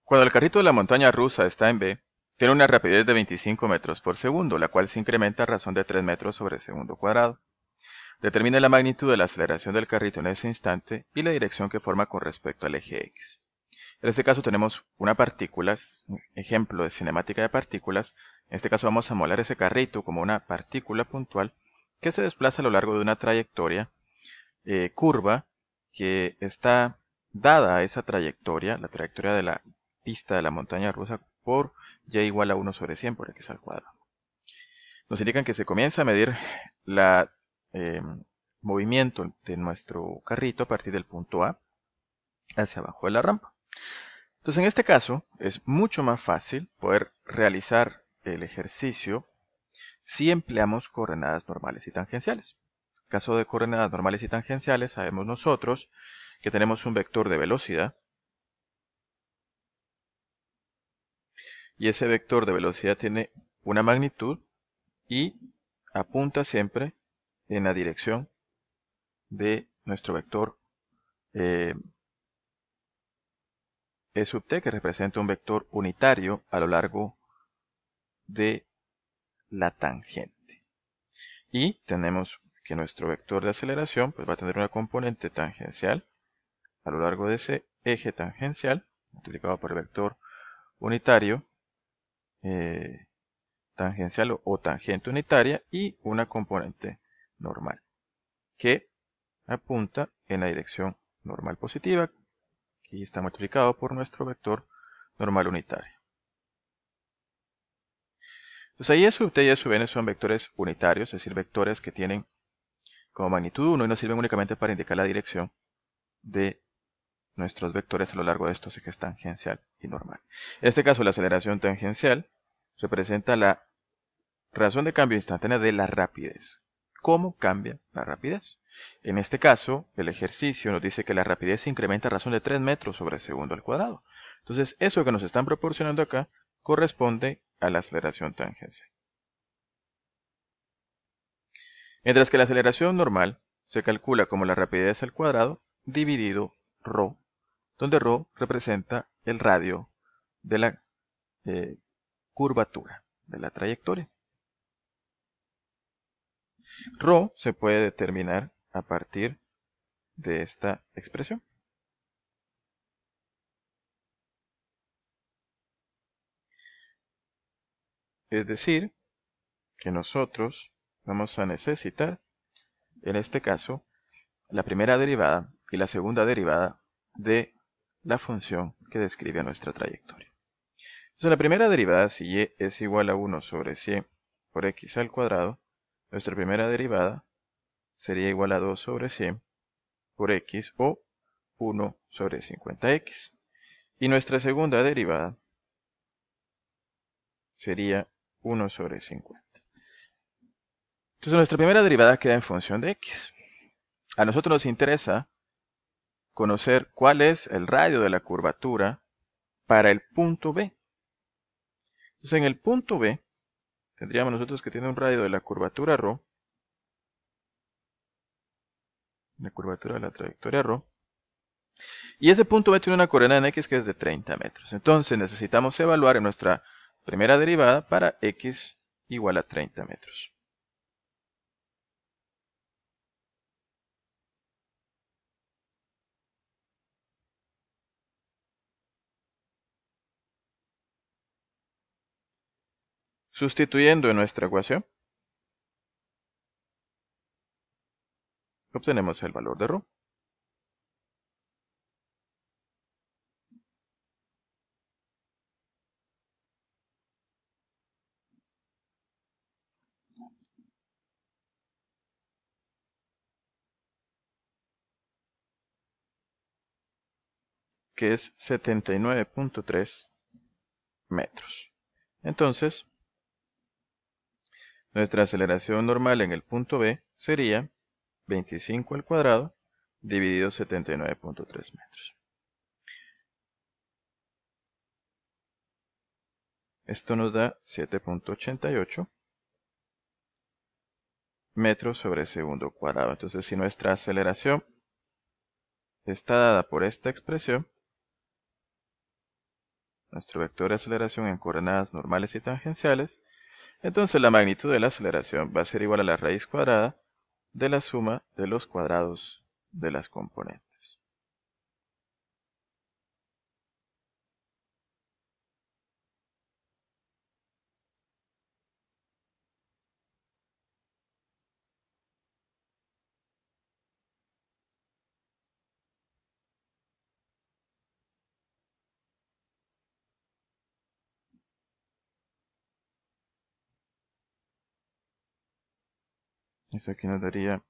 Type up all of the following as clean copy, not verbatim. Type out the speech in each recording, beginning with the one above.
Cuando el carrito de la montaña rusa está en B, tiene una rapidez de 25 metros por segundo, la cual se incrementa a razón de 3 metros sobre segundo cuadrado. Determine la magnitud de la aceleración del carrito en ese instante y la dirección que forma con respecto al eje X. En este caso tenemos una partícula, un ejemplo de cinemática de partículas. En este caso vamos a modelar ese carrito como una partícula puntual que se desplaza a lo largo de una trayectoria curva que está dada a esa trayectoria, la trayectoria de la pista de la montaña rusa, por y igual a 1 sobre 100 por x al cuadrado. Nos indican que se comienza a medir el movimiento de nuestro carrito a partir del punto A hacia abajo de la rampa. Entonces, en este caso, es mucho más fácil poder realizar el ejercicio si empleamos coordenadas normales y tangenciales. En caso de coordenadas normales y tangenciales, sabemos nosotros que tenemos un vector de velocidad, y ese vector de velocidad tiene una magnitud y apunta siempre en la dirección de nuestro vector E sub t, que representa un vector unitario a lo largo de la tangente. Y tenemos que nuestro vector de aceleración pues, va a tener una componente tangencial a lo largo de ese eje tangencial, multiplicado por el vector unitario tangencial o tangente unitaria, y una componente normal, que apunta en la dirección normal positiva, que está multiplicado por nuestro vector normal unitario. Entonces ahí E sub t y E sub n son vectores unitarios, es decir, vectores que tienen como magnitud 1 y nos sirven únicamente para indicar la dirección de nuestros vectores a lo largo de estos ejes tangencial y normal. En este caso, la aceleración tangencial representa la razón de cambio instantánea de la rapidez. ¿Cómo cambia la rapidez? En este caso, el ejercicio nos dice que la rapidez se incrementa a razón de 3 metros sobre segundo al cuadrado. Entonces, eso que nos están proporcionando acá corresponde a la aceleración tangencial. Mientras que la aceleración normal se calcula como la rapidez al cuadrado dividido ρ, donde ρ representa el radio de la curvatura, de la trayectoria. Ρ se puede determinar a partir de esta expresión. Es decir, que nosotros vamos a necesitar, en este caso, la primera derivada y la segunda derivada de la función que describe nuestra trayectoria. Entonces, la primera derivada, si y es igual a 1 sobre 100 por x al cuadrado, nuestra primera derivada sería igual a 2 sobre 100 por x o 1 sobre 50x. Y nuestra segunda derivada sería 1 sobre 50. Entonces nuestra primera derivada queda en función de x. A nosotros nos interesa conocer cuál es el radio de la curvatura para el punto B. Entonces en el punto B tendríamos nosotros que tiene un radio de la curvatura ρ, la curvatura de la trayectoria ρ, y ese punto B tiene una coordenada en x que es de 30 metros. Entonces necesitamos evaluar en nuestra primera derivada para x igual a 30 metros. Sustituyendo en nuestra ecuación, obtenemos el valor de ρ. Que es 79.3 metros. Entonces, nuestra aceleración normal en el punto B sería 25 al cuadrado dividido 79.3 metros. Esto nos da 7.88 metros sobre segundo cuadrado. Entonces, si nuestra aceleración está dada por esta expresión, nuestro vector de aceleración en coordenadas normales y tangenciales, entonces la magnitud de la aceleración va a ser igual a la raíz cuadrada de la suma de los cuadrados de las componentes. Eso aquí nos daría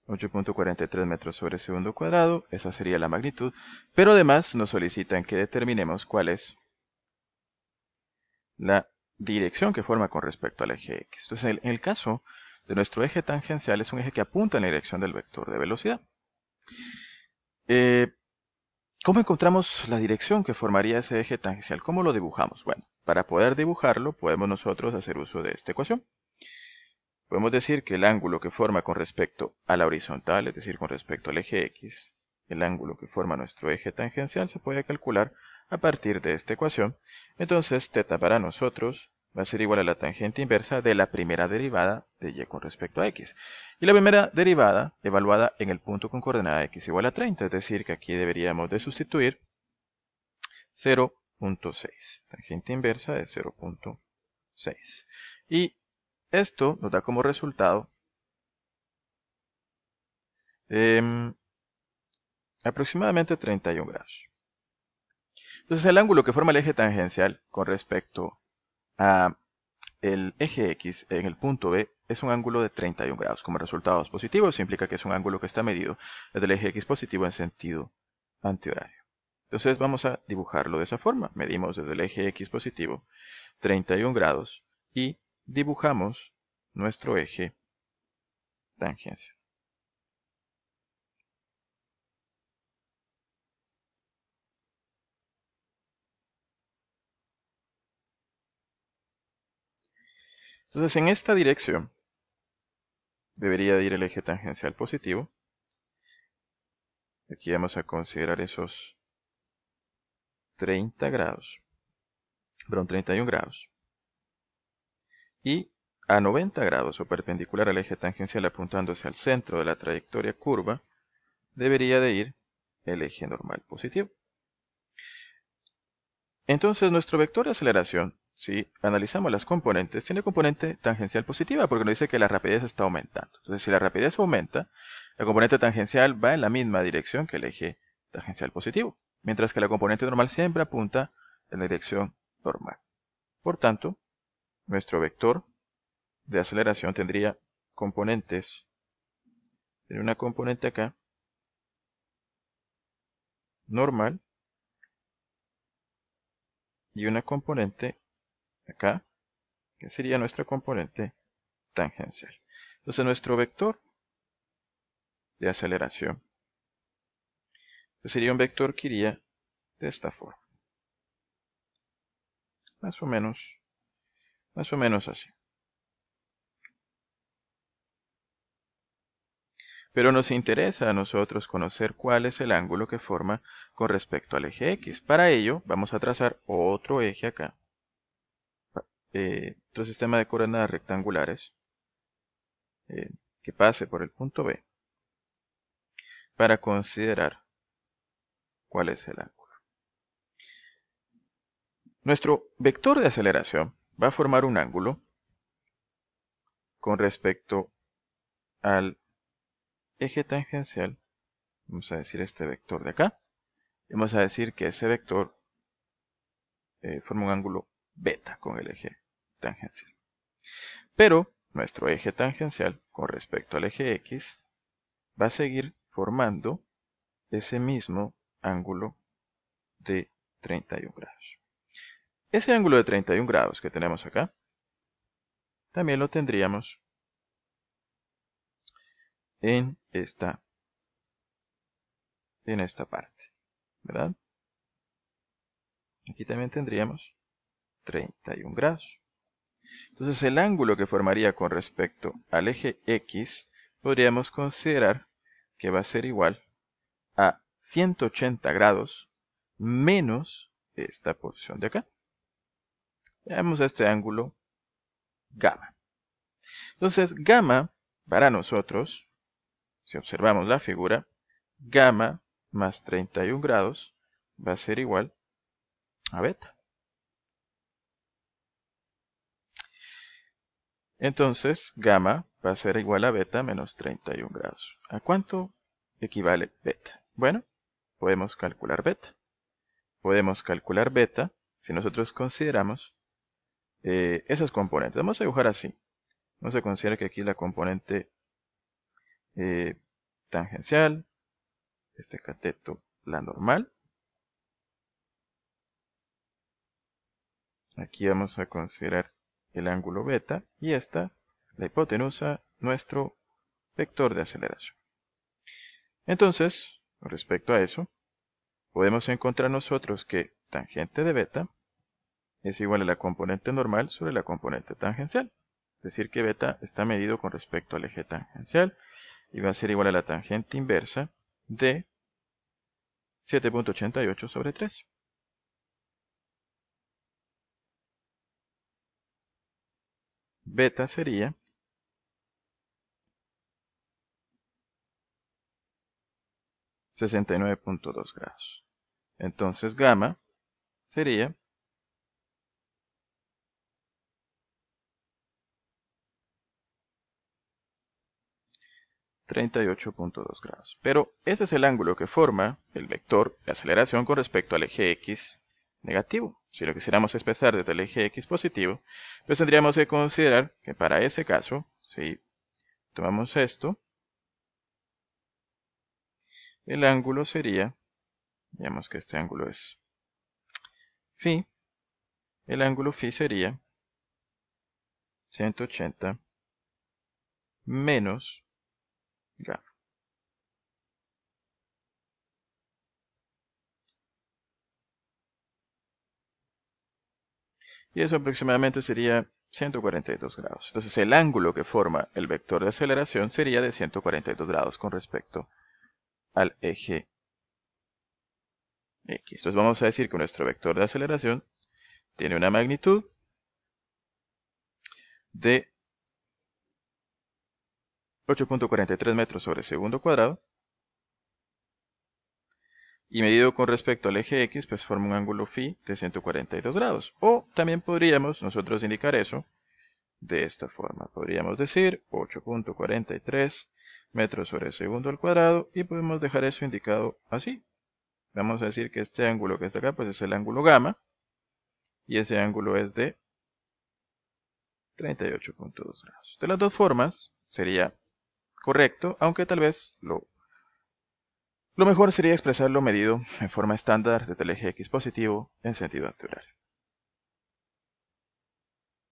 8.43 metros sobre segundo cuadrado, esa sería la magnitud, pero además nos solicitan que determinemos cuál es la dirección que forma con respecto al eje X. Entonces, en el caso de nuestro eje tangencial es un eje que apunta en la dirección del vector de velocidad. ¿Cómo encontramos la dirección que formaría ese eje tangencial? ¿Cómo lo dibujamos? Bueno, para poder dibujarlo podemos nosotros hacer uso de esta ecuación. Podemos decir que el ángulo que forma con respecto a la horizontal, es decir, con respecto al eje X, el ángulo que forma nuestro eje tangencial se puede calcular a partir de esta ecuación. Entonces, θ para nosotros va a ser igual a la tangente inversa de la primera derivada de y con respecto a x. Y la primera derivada evaluada en el punto con coordenada x igual a 30, es decir, que aquí deberíamos de sustituir 0.6. Tangente inversa de 0.6. Y esto nos da como resultado aproximadamente 31 grados. Entonces el ángulo que forma el eje tangencial con respecto a el eje X en el punto B es un ángulo de 31 grados. Como resultados positivos, eso implica que es un ángulo que está medido desde el eje X positivo en sentido antihorario. Entonces vamos a dibujarlo de esa forma. Medimos desde el eje X positivo 31 grados y dibujamos nuestro eje tangencial. Entonces en esta dirección debería ir el eje tangencial positivo. Aquí vamos a considerar esos 30 grados, perdón, 31 grados. Y a 90 grados o perpendicular al eje tangencial apuntándose al centro de la trayectoria curva, debería de ir el eje normal positivo. Entonces nuestro vector de aceleración, si analizamos las componentes, tiene componente tangencial positiva porque nos dice que la rapidez está aumentando. Entonces si la rapidez aumenta, la componente tangencial va en la misma dirección que el eje tangencial positivo, mientras que la componente normal siempre apunta en la dirección normal. Por tanto, nuestro vector de aceleración tendría componentes, tiene una componente acá, normal, y una componente acá, que sería nuestra componente tangencial. Entonces nuestro vector de aceleración sería un vector que iría de esta forma. Más o menos así. Pero nos interesa a nosotros conocer cuál es el ángulo que forma con respecto al eje X. Para ello vamos a trazar otro eje acá. Otro sistema de coordenadas rectangulares que pase por el punto B para considerar cuál es el ángulo. Nuestro vector de aceleración va a formar un ángulo con respecto al eje tangencial. Vamos a decir este vector de acá. Vamos a decir que ese vector forma un ángulo beta con el eje tangencial. Pero nuestro eje tangencial con respecto al eje X va a seguir formando ese mismo ángulo de 31 grados. Ese ángulo de 31 grados que tenemos acá, también lo tendríamos en esta parte, ¿verdad? Aquí también tendríamos 31 grados. Entonces el ángulo que formaría con respecto al eje X podríamos considerar que va a ser igual a 180 grados menos esta porción de acá. Veamos este ángulo gamma. Entonces, gamma, para nosotros, si observamos la figura, gamma más 31 grados va a ser igual a beta. Entonces, gamma va a ser igual a beta menos 31 grados. ¿A cuánto equivale beta? Bueno, podemos calcular beta. Podemos calcular beta si nosotros consideramos esas componentes. Vamos a dibujar así. Vamos a considerar que aquí la componente tangencial, este cateto, la normal. Aquí vamos a considerar el ángulo beta y esta, la hipotenusa, nuestro vector de aceleración. Entonces, con respecto a eso, podemos encontrar nosotros que tangente de beta es igual a la componente normal sobre la componente tangencial. Es decir, que beta está medido con respecto al eje tangencial y va a ser igual a la tangente inversa de 7.88 sobre 3. Beta sería 69.2 grados. Entonces gamma sería 38.2 grados. Pero ese es el ángulo que forma el vector de aceleración con respecto al eje X negativo. Si lo quisiéramos expresar desde el eje X positivo, pues tendríamos que considerar que para ese caso, si tomamos esto, el ángulo sería, digamos que este ángulo es phi, el ángulo phi sería 180 menos gamma. Y eso aproximadamente sería 142 grados. Entonces el ángulo que forma el vector de aceleración sería de 142 grados con respecto al eje X. Entonces vamos a decir que nuestro vector de aceleración tiene una magnitud de 8.43 metros sobre segundo cuadrado. Y medido con respecto al eje X, pues forma un ángulo phi de 142 grados. O también podríamos nosotros indicar eso de esta forma. Podríamos decir 8.43 metros sobre segundo al cuadrado y podemos dejar eso indicado así. Vamos a decir que este ángulo que está acá pues es el ángulo gamma y ese ángulo es de 38.2 grados. De las dos formas sería correcto, aunque tal vez lo mejor sería expresarlo medido en forma estándar desde el eje X positivo en sentido antihorario.